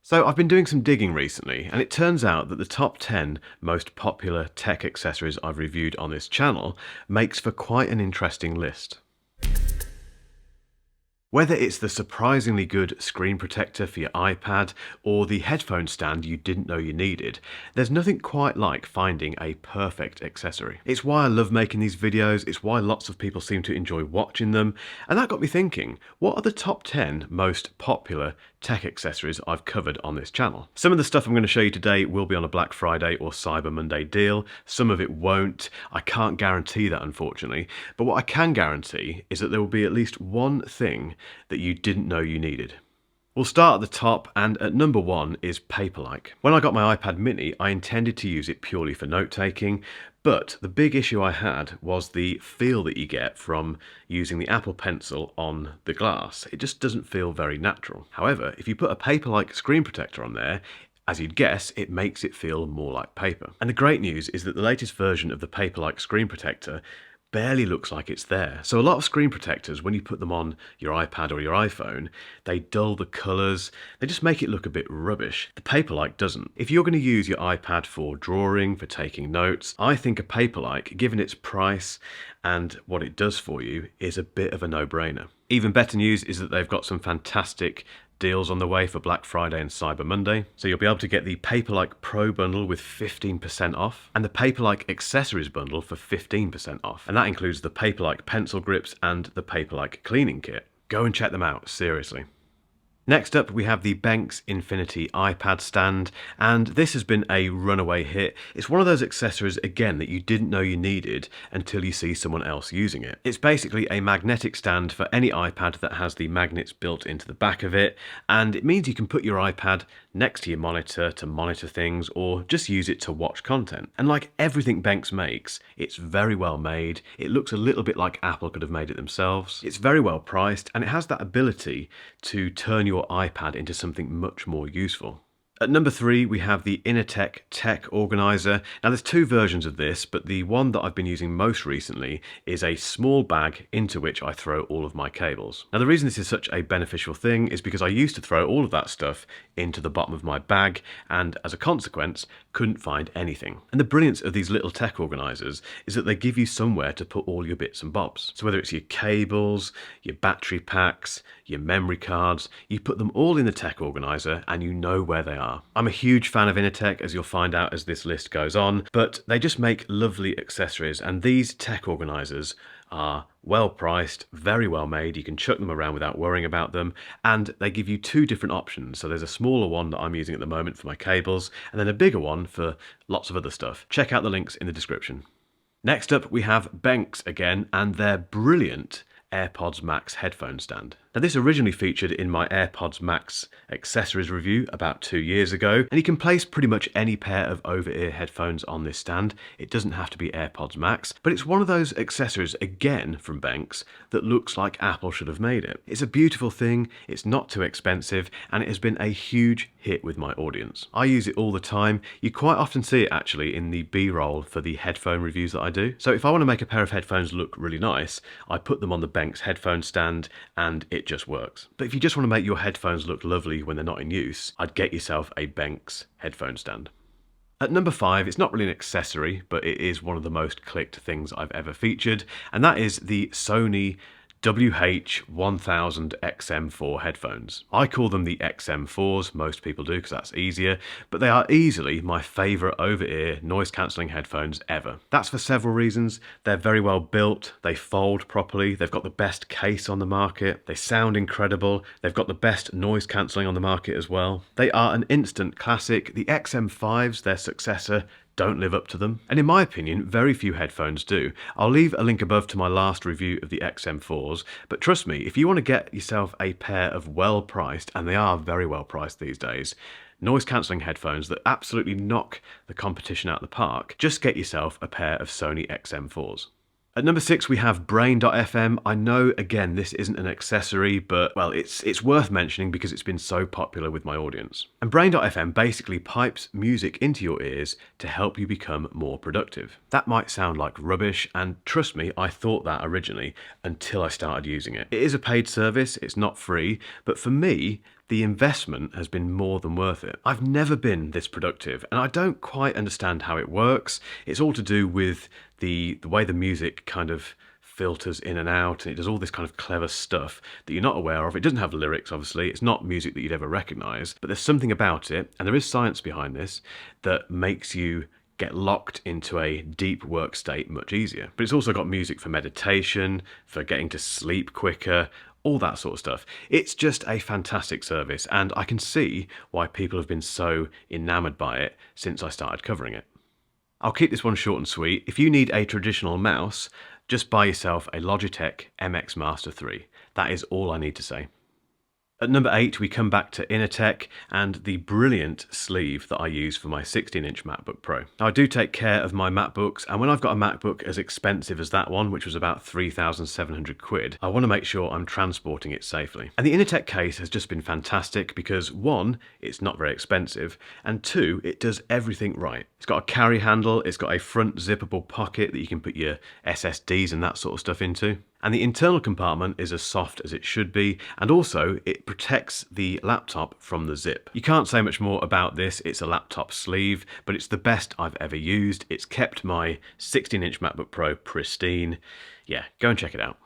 So I've been doing some digging recently, and it turns out that the top 10 most popular tech accessories I've reviewed on this channel makes for quite an interesting list. Whether it's the surprisingly good screen protector for your iPad or the headphone stand you didn't know you needed, there's nothing quite like finding a perfect accessory. It's why I love making these videos, it's why lots of people seem to enjoy watching them, and that got me thinking, what are the top 10 most popular tech accessories I've covered on this channel? Some of the stuff I'm going to show you today will be on a Black Friday or Cyber Monday deal, some of it won't. I can't guarantee that, unfortunately, but what I can guarantee is that there will be at least one thing that you didn't know you needed. We'll start at the top, and at number 1 is Paperlike. When I got my iPad mini, I intended to use it purely for note-taking, but the big issue I had was the feel that you get from using the Apple Pencil on the glass. It just doesn't feel very natural. However, if you put a Paperlike screen protector on there, as you'd guess, it makes it feel more like paper. And the great news is that the latest version of the Paperlike screen protector barely looks like it's there. So a lot of screen protectors, when you put them on your iPad or your iPhone, they dull the colours, they just make it look a bit rubbish. The Paperlike doesn't. If you're going to use your iPad for drawing, for taking notes, I think a Paperlike, given its price and what it does for you, is a bit of a no-brainer. Even better news is that they've got some fantastic deals on the way for Black Friday and Cyber Monday. So you'll be able to get the Paperlike Pro bundle with 15% off and the Paperlike Accessories bundle for 15% off. And that includes the Paperlike pencil grips and the Paperlike cleaning kit. Go and check them out, seriously. Next up, we have the Benks Infinity iPad stand, and this has been a runaway hit. It's one of those accessories, again, that you didn't know you needed until you see someone else using it. It's basically a magnetic stand for any iPad that has the magnets built into the back of it, and it means you can put your iPad next to your monitor to monitor things or just use it to watch content. And like everything Benks makes, it's very well made. It looks a little bit like Apple could have made it themselves. It's very well priced, and it has that ability to turn your iPad into something much more useful. At number 3, we have the Inateck Tech Organiser. Now there's two versions of this, but the one that I've been using most recently is a small bag into which I throw all of my cables. Now the reason this is such a beneficial thing is because I used to throw all of that stuff into the bottom of my bag and as a consequence couldn't find anything. And the brilliance of these little tech organisers is that they give you somewhere to put all your bits and bobs. So whether it's your cables, your battery packs, your memory cards, you put them all in the tech organiser and you know where they are. I'm a huge fan of Inateck, as you'll find out as this list goes on, but they just make lovely accessories, and these tech organisers are well priced, very well made. You can chuck them around without worrying about them, and they give you two different options. So there's a smaller one that I'm using at the moment for my cables, and then a bigger one for lots of other stuff. Check out the links in the description. Next up, we have Benks again, and their brilliant AirPods Max headphone stand. Now this originally featured in my AirPods Max accessories review about 2 years ago, and you can place pretty much any pair of over-ear headphones on this stand. It doesn't have to be AirPods Max, but it's one of those accessories, again from Benks, that looks like Apple should have made it. It's a beautiful thing, it's not too expensive, and it has been a huge hit with my audience. I use it all the time. You quite often see it actually in the B-roll for the headphone reviews that I do. So if I want to make a pair of headphones look really nice, I put them on the Benks headphone stand and it just works. But if you just want to make your headphones look lovely when they're not in use, I'd get yourself a Benks headphone stand. At number 5, it's not really an accessory, but it is one of the most clicked things I've ever featured, and that is the Sony WH-1000XM4 headphones. I call them the XM4s, most people do because that's easier, but they are easily my favourite over-ear noise cancelling headphones ever. That's for several reasons. They're very well built, they fold properly, they've got the best case on the market, they sound incredible, they've got the best noise cancelling on the market as well. They are an instant classic. The XM5s, their successor, don't live up to them. And in my opinion, very few headphones do. I'll leave a link above to my last review of the XM4s, but trust me, if you want to get yourself a pair of well-priced, and they are very well priced these days, noise cancelling headphones that absolutely knock the competition out of the park, just get yourself a pair of Sony XM4s. At number 6, we have Brain.fm. I know, again, this isn't an accessory, but, well, it's worth mentioning because it's been so popular with my audience. And Brain.fm basically pipes music into your ears to help you become more productive. That might sound like rubbish, and trust me, I thought that originally until I started using it. It is a paid service, it's not free, but for me, the investment has been more than worth it. I've never been this productive, and I don't quite understand how it works. It's all to do with the way the music kind of filters in and out, and it does all this kind of clever stuff that you're not aware of. It doesn't have lyrics, obviously. It's not music that you'd ever recognize, but there's something about it, and there is science behind this, that makes you get locked into a deep work state much easier. But it's also got music for meditation, for getting to sleep quicker, all that sort of stuff. It's just a fantastic service, and I can see why people have been so enamored by it since I started covering it. I'll keep this one short and sweet. If you need a traditional mouse, just buy yourself a Logitech MX Master 3. That is all I need to say. At number 8, we come back to Inateck and the brilliant sleeve that I use for my 16-inch MacBook Pro. Now, I do take care of my MacBooks, and when I've got a MacBook as expensive as that one, which was about 3,700 quid, I want to make sure I'm transporting it safely. And the Inateck case has just been fantastic because 1, it's not very expensive, and 2, it does everything right. It's got a carry handle, it's got a front zippable pocket that you can put your SSDs and that sort of stuff into. And the internal compartment is as soft as it should be, and also it protects the laptop from the zip. You can't say much more about this. It's a laptop sleeve, but it's the best I've ever used. It's kept my 16-inch MacBook Pro pristine. Yeah, go and check it out.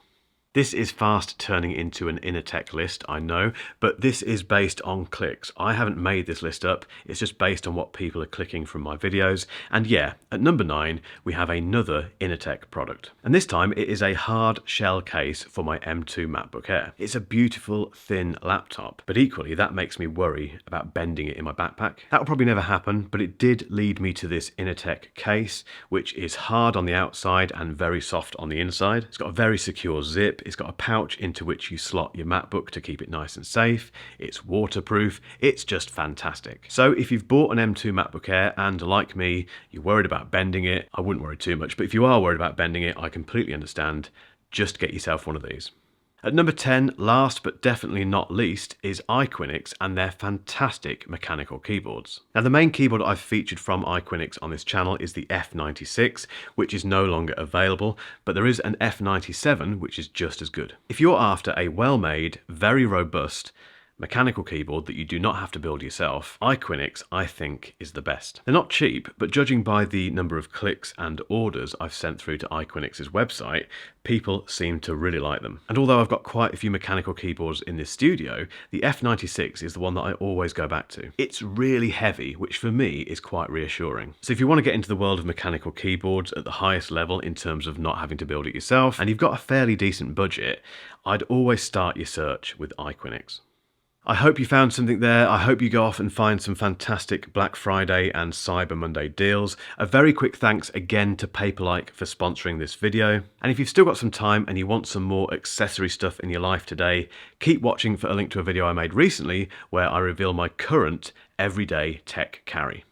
This is fast turning into an Inateck list, I know, but this is based on clicks. I haven't made this list up, it's just based on what people are clicking from my videos. And yeah, at number 9, we have another Inateck product. And this time it is a hard shell case for my M2 MacBook Air. It's a beautiful, thin laptop, but equally that makes me worry about bending it in my backpack. That will probably never happen, but it did lead me to this Inateck case, which is hard on the outside and very soft on the inside. It's got a very secure zip. It's got a pouch into which you slot your MacBook to keep it nice and safe. It's waterproof. It's just fantastic. So if you've bought an M2 MacBook Air and, like me, you're worried about bending it, I wouldn't worry too much. But if you are worried about bending it, I completely understand. Just get yourself one of these. At number 10, last but definitely not least, is IQUNIX and their fantastic mechanical keyboards. Now, the main keyboard I've featured from IQUNIX on this channel is the F96, which is no longer available, but there is an F97, which is just as good. If you're after a well-made, very robust, mechanical keyboard that you do not have to build yourself, IQUNIX, I think, is the best. They're not cheap, but judging by the number of clicks and orders I've sent through to IQUNIX's website, people seem to really like them. And although I've got quite a few mechanical keyboards in this studio, the F96 is the one that I always go back to. It's really heavy, which for me is quite reassuring. So if you want to get into the world of mechanical keyboards at the highest level in terms of not having to build it yourself, and you've got a fairly decent budget, I'd always start your search with IQUNIX. I hope you found something there. I hope you go off and find some fantastic Black Friday and Cyber Monday deals. A very quick thanks again to Paperlike for sponsoring this video. And if you've still got some time and you want some more accessory stuff in your life today, keep watching for a link to a video I made recently where I reveal my current everyday tech carry.